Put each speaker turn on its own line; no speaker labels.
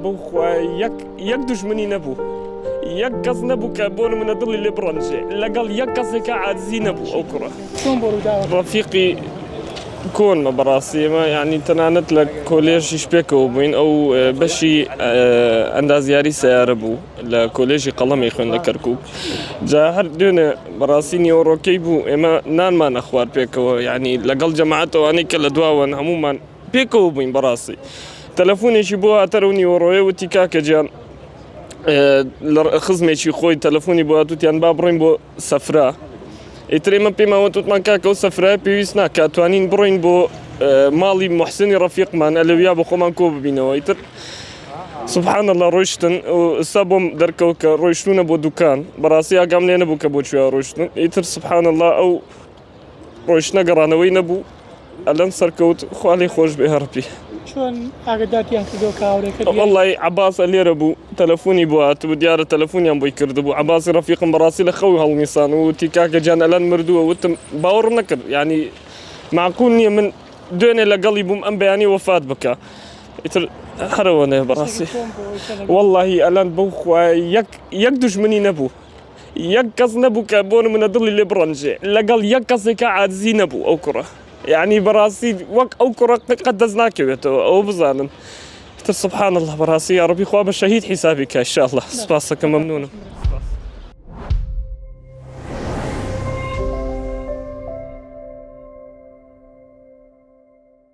بو یەک دژمنی نەبوو یەک کەس نەبوو کە بۆ منە دڵی لێ بڕەنجێ لەگەڵ یەک کەسێکە عاجزی نەبوو ئەو کوڕە ڕەفیقی کۆنمە بەڕاستی ئێمە یعنی تەنانەت لە کۆلێژیش پێکەوە بووین ئەو بەشی ئەندازیاری سەیارە بوو لە کۆلێژی قەڵەمی خوێن لە کەرکووک جا هەر دوێنێ بەڕاستی نیوەڕۆکەی بوو ئێمە نانمانە خوارد پێکەوە یعنی لەگەڵ جەماعەتەوانەی کە لە دواوەن هەموومان پێکەوە بووین بەڕاستی تەلەفۆنێکی بۆ هاتەرە و نیوەڕۆیە وتی کاکە گیان خزمێکی خۆی تەلەفۆنی بۆ هاتووتیان با بڕۆین بۆ سەفرا ئیتر ئێمە پێماوە توتمان کاکە ئەو سەفرایە پێویست ناکە توانین بڕۆین بۆ ماڵی محسنی ڕەفیقمان ئەلەویا بۆ خۆمان کۆ ببینەوە ئیتر سبحان الله ڕۆیشتن ئێستا بۆم دەرکەوت کە ڕۆیشتونە بۆ دوکان بەڕاستی ئاگام لێ نەبوو کە بۆ کوێ ڕۆیشتن ئیتر سبحان الله ئەو ڕۆیشتنە گەڕانەوەی نەبوو ئەلەن سەرکەوت خوا لێی خۆش بێ هەرپی
چۆن ئاگدارتیان کردەوە کاورێکە
وەڵڵی عەباسە لێرە بوو تەلەفۆنی بۆ هاتبوو دیارە تەلەفۆنیان بۆی کردبوو عەباسی ڕەفیقم بەڕاستی لە خەوی هەڵمیسان و وتی کاکە گیان ئەلەن مردووە وتم باوەڕم نەکرد یعنی معقول نییە من دوێنێ لەگەڵی بووم ئەم بەیانی وەفات بکە ئیتر هەرەوەنێ بەڕاستی وەڵڵاهی ئەلەن بەو خوایە یەک دژمنی نەبوو یەک کەس نەبوو کە بۆ منە دڵی لێ بڕەنجێ لەگەڵ یەک کەسێکە عاجزی نەبوو ئەو کوڕە يعني براسي وك أو كرة قد دزناك أو بزانن سبحان الله براسي يا ربي خواب الشهيد حسابك إن شاء الله سباسك ممنون